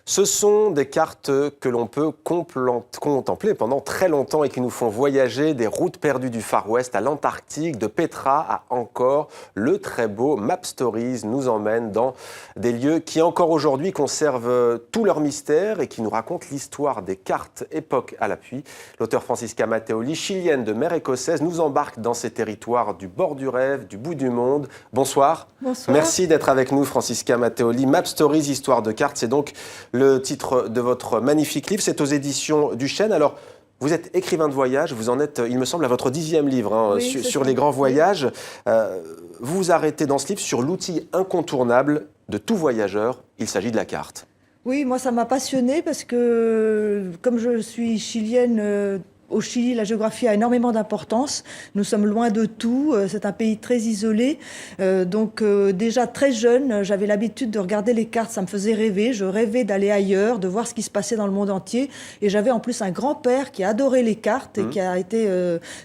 Ce sont des cartes que l'on peut contempler pendant très longtemps et qui nous font voyager des routes perdues du Far West à l'Antarctique, de Petra à Angkor. Le très beau Map Stories nous emmène dans des lieux qui encore aujourd'hui conservent tout leur mystère et qui nous racontent l'histoire des cartes époque à l'appui. L'auteur Francisca Matteoli, chilienne de mère écossaise, nous embarque dans ces territoires du bord du rêve, du bout du monde. Bonsoir. Bonsoir. Merci d'être avec nous, Francisca Matteoli. Map Stories, histoire de cartes, c'est donc le titre de votre magnifique livre. C'est aux éditions du Chêne. Alors, vous êtes écrivain de voyage, vous en êtes, il me semble, à votre 10e livre Oui, sur les grands voyages. Vous vous arrêtez dans ce livre sur l'outil incontournable de tout voyageur, il s'agit de la carte. Oui, moi ça m'a passionnée parce que comme je suis chilienne, au Chili, la géographie a énormément d'importance. Nous sommes loin de tout. C'est un pays très isolé. Donc déjà très jeune, j'avais l'habitude de regarder les cartes. Ça me faisait rêver. Je rêvais d'aller ailleurs, de voir ce qui se passait dans le monde entier. Et j'avais en plus un grand-père qui adorait les cartes et qui a été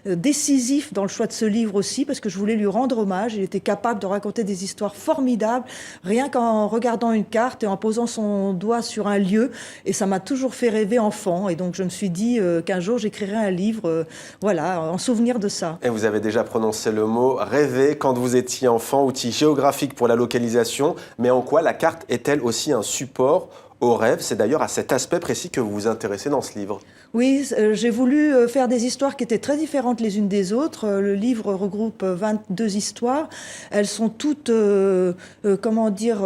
décisif dans le choix de ce livre aussi parce que je voulais lui rendre hommage. Il était capable de raconter des histoires formidables rien qu'en regardant une carte et en posant son doigt sur un lieu. Et ça m'a toujours fait rêver enfant. Et donc je me suis dit qu'un jour j'écrirais un livre, voilà, en souvenir de ça. Et vous avez déjà prononcé le mot rêver quand vous étiez enfant, outil géographique pour la localisation. Mais en quoi la carte est-elle aussi un support au rêve? C'est d'ailleurs à cet aspect précis que vous vous intéressez dans ce livre. Oui, j'ai voulu faire des histoires qui étaient très différentes les unes des autres. Le livre regroupe 22 histoires. Elles sont toutes, comment dire,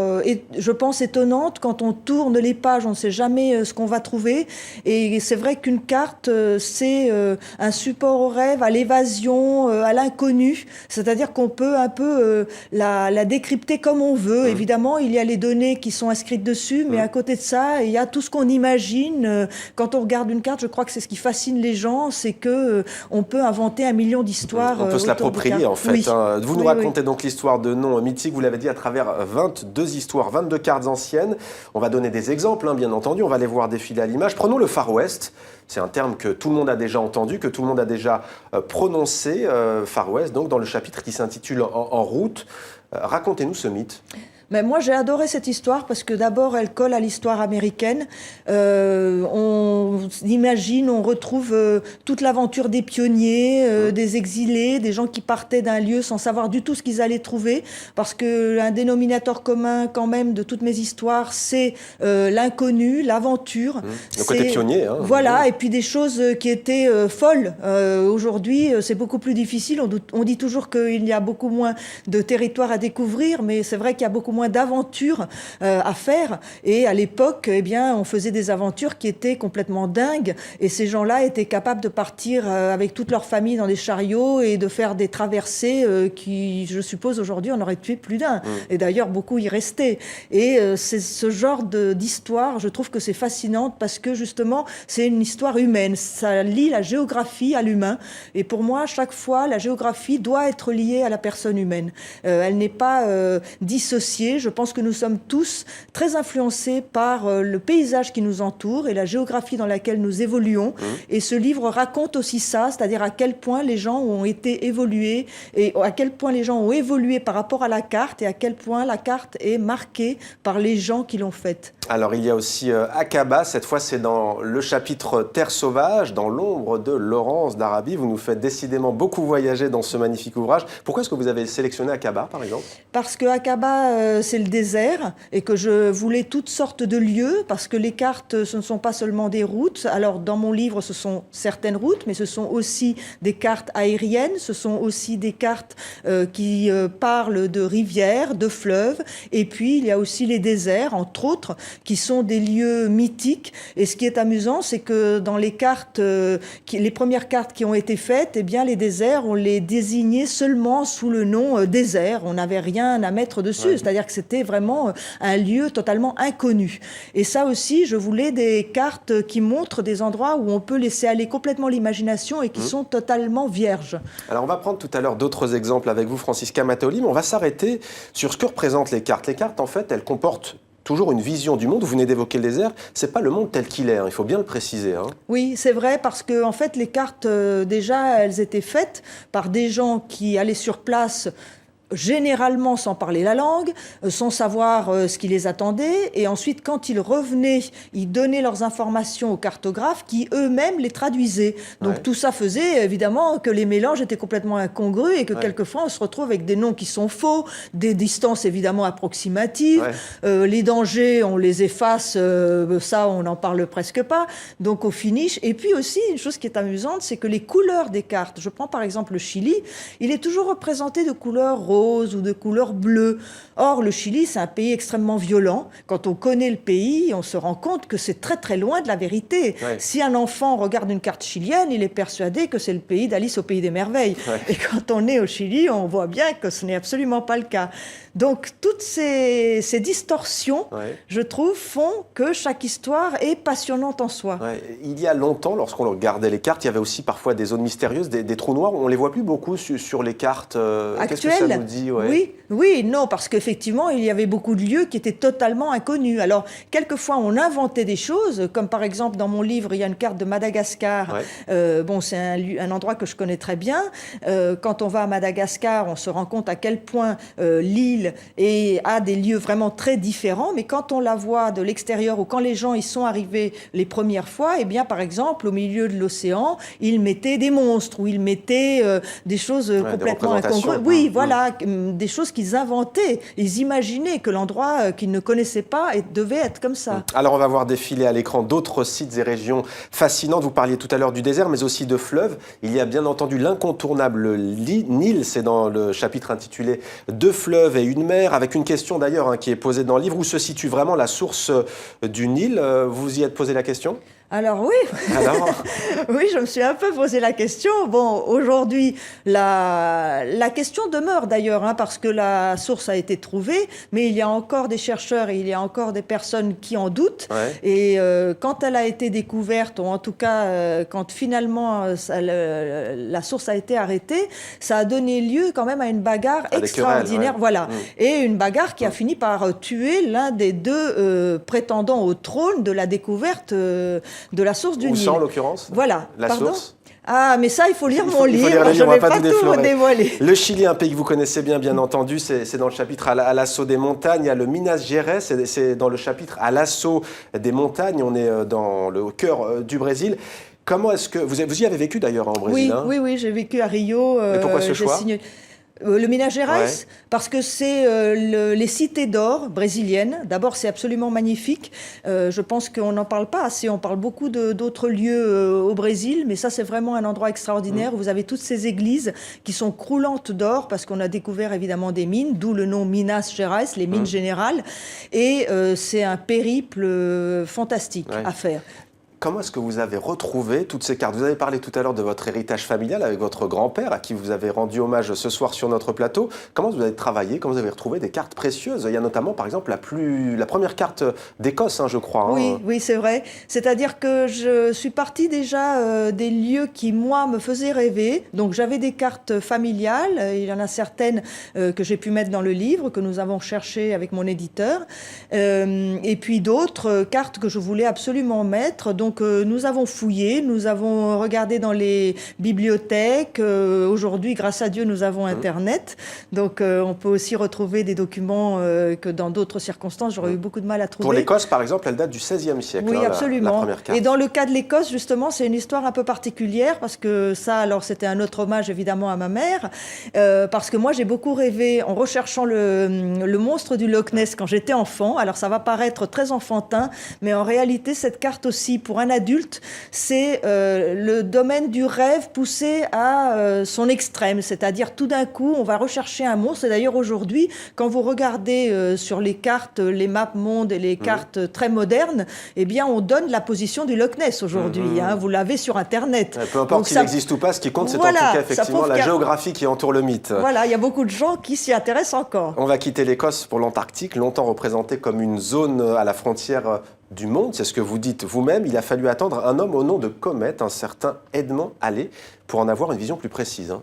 je pense étonnantes. Quand on tourne les pages, on ne sait jamais ce qu'on va trouver. Et c'est vrai qu'une carte, c'est un support au rêve, à l'évasion, à l'inconnu. C'est-à-dire qu'on peut un peu la décrypter comme on veut. Évidemment, il y a les données qui sont inscrites dessus, mais à côté de ça, il y a tout ce qu'on imagine. Quand on regarde une carte, je crois que c'est ce qui fascine les gens, c'est que on peut inventer un million d'histoires. On peut se l'approprier en fait. Oui. Vous nous racontez donc l'histoire de noms mythiques, vous l'avez dit, à travers 22 histoires, 22 cartes anciennes. On va donner des exemples, bien entendu, on va les voir défiler à l'image. Prenons le Far West, c'est un terme que tout le monde a déjà entendu, que tout le monde a déjà prononcé, Far West, donc dans le chapitre qui s'intitule en route. Racontez-nous ce mythe. Mais moi, j'ai adoré cette histoire parce que d'abord, elle colle à l'histoire américaine. On imagine, on retrouve toute l'aventure des pionniers, des exilés, des gens qui partaient d'un lieu sans savoir du tout ce qu'ils allaient trouver. Parce que un dénominateur commun, quand même, de toutes mes histoires, c'est l'inconnu, l'aventure. Le côté pionnier. Voilà, et puis des choses qui étaient folles. Aujourd'hui, c'est beaucoup plus difficile. On dit toujours qu'il y a beaucoup moins de territoires à découvrir, mais c'est vrai qu'il y a beaucoup moins d'aventures à faire. Et à l'époque, eh bien, on faisait des aventures qui étaient complètement dingues. Et ces gens-là étaient capables de partir avec toute leur famille dans des chariots et de faire des traversées qui, je suppose, aujourd'hui, on aurait tué plus d'un. Et d'ailleurs, beaucoup y restaient. Et c'est ce genre d'histoire, je trouve que c'est fascinante parce que, justement, c'est une histoire humaine. Ça lie la géographie à l'humain. Et pour moi, chaque fois, la géographie doit être liée à la personne humaine. Elle n'est pas dissociée. Je pense que nous sommes tous très influencés par le paysage qui nous entoure et la géographie dans laquelle nous évoluons. Et ce livre raconte aussi ça, c'est-à-dire à quel point les gens ont été évolués et à quel point les gens ont évolué par rapport à la carte et à quel point la carte est marquée par les gens qui l'ont faite. Alors il y a aussi Aqaba, cette fois c'est dans le chapitre Terre sauvage, dans l'ombre de Laurence d'Arabie. Vous nous faites décidément beaucoup voyager dans ce magnifique ouvrage. Pourquoi est-ce que vous avez sélectionné Aqaba par exemple? Parce que Aqaba c'est le désert et que je voulais toutes sortes de lieux parce que les cartes ce ne sont pas seulement des routes. Alors dans mon livre ce sont certaines routes mais ce sont aussi des cartes aériennes, ce sont aussi des cartes qui parlent de rivières, de fleuves et puis il y a aussi les déserts entre autres qui sont des lieux mythiques. Et ce qui est amusant, c'est que dans les cartes, les premières cartes qui ont été faites, eh bien, les déserts, on les désignait seulement sous le nom désert. On n'avait rien à mettre dessus. Ouais. C'est-à-dire que c'était vraiment un lieu totalement inconnu. Et ça aussi, je voulais des cartes qui montrent des endroits où on peut laisser aller complètement l'imagination et qui sont totalement vierges. Alors, on va prendre tout à l'heure d'autres exemples avec vous, Francisca Matteoli, mais on va s'arrêter sur ce que représentent les cartes. Les cartes, en fait, elles comportent toujours une vision du monde. Vous venez d'évoquer le désert, c'est pas le monde tel qu'il est, il faut bien le préciser. Oui, c'est vrai, parce que en fait, les cartes, déjà, elles étaient faites par des gens qui allaient sur place généralement sans parler la langue, sans savoir ce qui les attendait. Et ensuite, quand ils revenaient, ils donnaient leurs informations aux cartographes qui eux-mêmes les traduisaient. Donc tout ça faisait évidemment que les mélanges étaient complètement incongrus et que quelquefois on se retrouve avec des noms qui sont faux, des distances évidemment approximatives, les dangers on les efface, ça on n'en parle presque pas. Donc au finish. Et puis aussi une chose qui est amusante, c'est que les couleurs des cartes, je prends par exemple le Chili, il est toujours représenté de couleurs rose ou de couleur bleue. Or, le Chili, c'est un pays extrêmement violent. Quand on connaît le pays, on se rend compte que c'est très très loin de la vérité. Si un enfant regarde une carte chilienne, il est persuadé que c'est le pays d'Alice au pays des merveilles. Et quand on est au Chili, on voit bien que ce n'est absolument pas le cas. Donc, toutes ces distorsions, je trouve, font que chaque histoire est passionnante en soi. Il y a longtemps, lorsqu'on regardait les cartes, il y avait aussi parfois des zones mystérieuses, des trous noirs. On ne les voit plus beaucoup sur les cartes. Qu'est-ce que ça nous dit? Oui, non, parce qu'effectivement, il y avait beaucoup de lieux qui étaient totalement inconnus. Alors, quelquefois, on inventait des choses, comme par exemple, dans mon livre, il y a une carte de Madagascar. Bon, c'est un endroit que je connais très bien. Quand on va à Madagascar, on se rend compte à quel point l'île a des lieux vraiment très différents. Mais quand on la voit de l'extérieur ou quand les gens y sont arrivés les premières fois, eh bien, par exemple, au milieu de l'océan, ils mettaient des monstres ou ils mettaient des choses complètement incongrues. Oui, voilà, des choses qu'ils inventaient. Ils imaginaient que l'endroit qu'ils ne connaissaient pas devait être comme ça. Alors, on va voir défiler à l'écran d'autres sites et régions fascinantes. Vous parliez tout à l'heure du désert, mais aussi de fleuves. Il y a bien entendu l'incontournable Nil. C'est dans le chapitre intitulé « Deux fleuves et une mer », avec une question d'ailleurs qui est posée dans le livre. Où se situe vraiment la source du Nil? Vous y êtes posé la question? Alors oui, je me suis un peu posé la question. Bon, aujourd'hui, la question demeure d'ailleurs, parce que la source a été trouvée, mais il y a encore des chercheurs et il y a encore des personnes qui en doutent. Et quand elle a été découverte, ou en tout cas quand finalement la source a été arrêtée, ça a donné lieu quand même à une bagarre extraordinaire. Voilà. Et une bagarre qui a fini par tuer l'un des deux prétendants au trône de la découverte de la source du Nil. Où ça, en l'occurrence? Voilà. La source? Ah, mais ça, il faut lire mon livre. Je ne vais pas tout vous dévoiler. Le Chili, un pays que vous connaissez bien entendu, c'est dans le chapitre à l'assaut des montagnes. Il y a le Minas Gerais, c'est dans le chapitre à l'assaut des montagnes. On est dans le cœur du Brésil. Comment est-ce que... Vous y avez vécu d'ailleurs au Brésil? Oui, j'ai vécu à Rio. Et pourquoi ce choix? Le Minas Gerais, parce que c'est les cités d'or brésiliennes. D'abord, c'est absolument magnifique. Je pense qu'on n'en parle pas assez. On parle beaucoup d'autres lieux au Brésil, mais ça, c'est vraiment un endroit extraordinaire où vous avez toutes ces églises qui sont croulantes d'or, parce qu'on a découvert évidemment des mines, d'où le nom Minas Gerais, les mines générales. Et c'est un périple fantastique à faire. Comment est-ce que vous avez retrouvé toutes ces cartes? Vous avez parlé tout à l'heure de votre héritage familial avec votre grand-père, à qui vous avez rendu hommage ce soir sur notre plateau. Comment vous avez travaillé? Comment vous avez retrouvé des cartes précieuses? Il y a notamment, par exemple, la première carte d'Écosse, je crois. Oui, c'est vrai. C'est-à-dire que je suis partie déjà des lieux qui, moi, me faisaient rêver. Donc, j'avais des cartes familiales. Il y en a certaines que j'ai pu mettre dans le livre, que nous avons cherché avec mon éditeur. Et puis d'autres cartes que je voulais absolument mettre. Donc, nous avons fouillé, nous avons regardé dans les bibliothèques. Aujourd'hui, grâce à Dieu, nous avons Internet. Donc, on peut aussi retrouver des documents que dans d'autres circonstances, j'aurais eu beaucoup de mal à trouver. Pour l'Écosse, par exemple, elle date du XVIe siècle. Oui, absolument. La première carte. Et dans le cas de l'Écosse, justement, c'est une histoire un peu particulière parce que ça, alors, c'était un autre hommage, évidemment, à ma mère. Parce que moi, j'ai beaucoup rêvé en recherchant le monstre du Loch Ness quand j'étais enfant. Alors, ça va paraître très enfantin, mais en réalité, cette carte aussi, pour un adulte, c'est le domaine du rêve poussé à son extrême. C'est-à-dire, tout d'un coup, on va rechercher un monstre. Et d'ailleurs, aujourd'hui, quand vous regardez sur les cartes, les maps mondes et les cartes très modernes, eh bien, on donne la position du Loch Ness aujourd'hui. Vous l'avez sur Internet. Peu importe s'il existe ou pas, ce qui compte, c'est en tout cas, effectivement, la géographie qui entoure le mythe. Voilà, il y a beaucoup de gens qui s'y intéressent encore. On va quitter l'Écosse pour l'Antarctique, longtemps représentée comme une zone à la frontière du monde, c'est ce que vous dites vous-même. Il a fallu attendre un homme au nom de Comet, un certain Edmond Halley, pour en avoir une vision plus précise.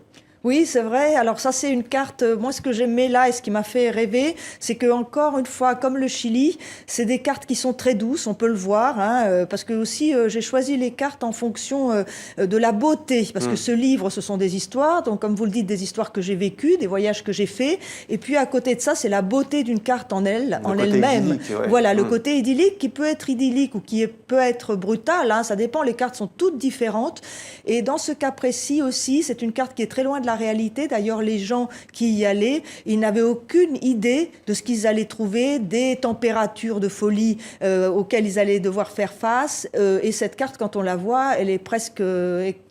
Oui, c'est vrai. Alors ça, c'est une carte. Moi, ce que j'aimais là et ce qui m'a fait rêver, c'est que encore une fois, comme le Chili, c'est des cartes qui sont très douces. On peut le voir, hein, parce que aussi j'ai choisi les cartes en fonction de la beauté, parce que ce livre, ce sont des histoires. Donc, comme vous le dites, des histoires que j'ai vécues, des voyages que j'ai faits. Et puis à côté de ça, c'est la beauté d'une carte en elle-même. Ouais. Voilà, le côté idyllique qui peut être idyllique ou qui peut être brutal. Hein, ça dépend. Les cartes sont toutes différentes. Et dans ce cas précis aussi, c'est une carte qui est très loin de la réalité. D'ailleurs, les gens qui y allaient, ils n'avaient aucune idée de ce qu'ils allaient trouver, des températures de folie auxquelles ils allaient devoir faire face. Et cette carte, quand on la voit, elle est presque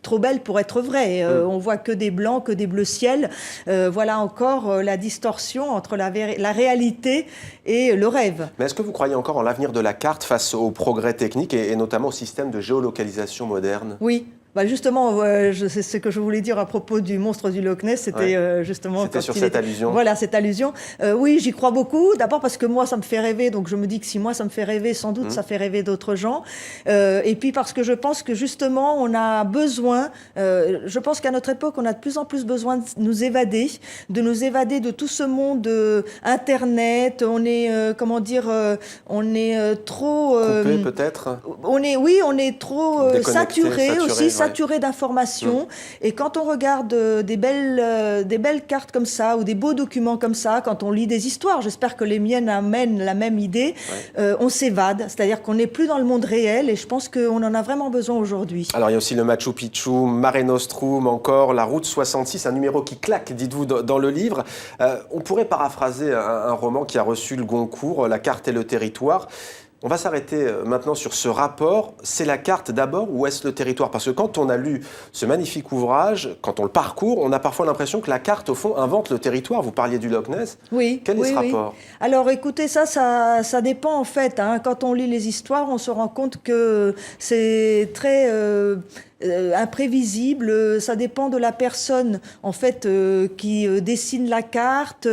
trop belle pour être vraie. On voit que des blancs, que des bleus ciel. Voilà encore la distorsion entre la réalité et le rêve. Mais est-ce que vous croyez encore en l'avenir de la carte face aux progrès techniques et notamment au système de géolocalisation moderne? Oui. Bah justement, c'est ce que je voulais dire à propos du monstre du Loch Ness, c'était justement... C'était sur cette allusion. Voilà, cette allusion. Oui, j'y crois beaucoup. D'abord parce que moi, ça me fait rêver, donc je me dis que si moi, ça me fait rêver, sans doute, ça fait rêver d'autres gens. Et puis parce que je pense que justement, on a besoin, je pense qu'à notre époque, on a de plus en plus besoin de nous évader de tout ce monde Internet. On est, comment dire, on est trop... Coupé peut-être. On est trop saturé aussi, saturé d'informations. Et quand on regarde des belles cartes comme ça ou des beaux documents comme ça, quand on lit des histoires, j'espère que les miennes amènent la même idée, on s'évade. C'est-à-dire qu'on n'est plus dans le monde réel et je pense qu'on en a vraiment besoin aujourd'hui. Alors il y a aussi le Machu Picchu, Mare Nostrum, encore la Route 66, un numéro qui claque, dites-vous, dans le livre. On pourrait paraphraser un roman qui a reçu le Goncourt, La carte et le territoire. On va s'arrêter maintenant sur ce rapport. C'est la carte d'abord ou est-ce le territoire? Parce que quand on a lu ce magnifique ouvrage, quand on le parcourt, on a parfois l'impression que la carte, au fond, invente le territoire. Vous parliez du Loch Ness. Oui. Quel est ce rapport? Alors écoutez, ça dépend en fait. Hein. Quand on lit les histoires, on se rend compte que c'est très... imprévisible, ça dépend de la personne en fait qui dessine la carte.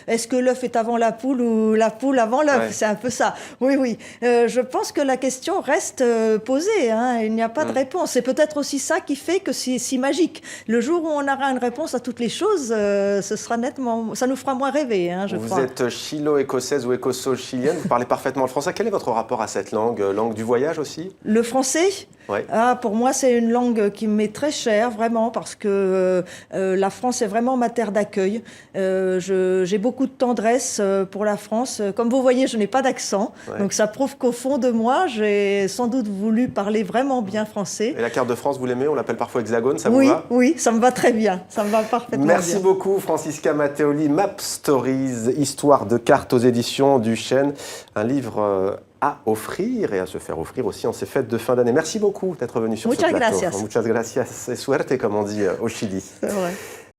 Est-ce que l'œuf est avant la poule ou la poule avant l'œuf? C'est un peu ça. Oui. Je pense que la question reste posée. Hein. Il n'y a pas de réponse. C'est peut-être aussi ça qui fait que c'est si magique. Le jour où on aura une réponse à toutes les choses, ce sera nettement, ça nous fera moins rêver. Hein, je crois. Vous êtes chilo-écossaise ou écosso-chilienne. Vous parlez parfaitement le français. Quel est votre rapport à cette langue? Langue du voyage aussi? Le français? Oui. Pour moi, c'est une langue qui m'est très chère, vraiment, parce que la France est vraiment ma terre d'accueil. J'ai beaucoup de tendresse pour la France. Comme vous voyez, je n'ai pas d'accent, donc ça prouve qu'au fond de moi, j'ai sans doute voulu parler vraiment bien français. Et la carte de France, vous l'aimez? On l'appelle parfois hexagone, ça vous va? Oui, ça me va très bien, ça me va parfaitement bien. Merci beaucoup, Francisca Matteoli. Map Stories, histoire de cartes aux éditions du Chêne, un livre à offrir et à se faire offrir aussi en ces fêtes de fin d'année. Merci beaucoup d'être venu sur ce plateau. Muchas gracias. Muchas gracias et suerte, comme on dit au Chili. C'est vrai.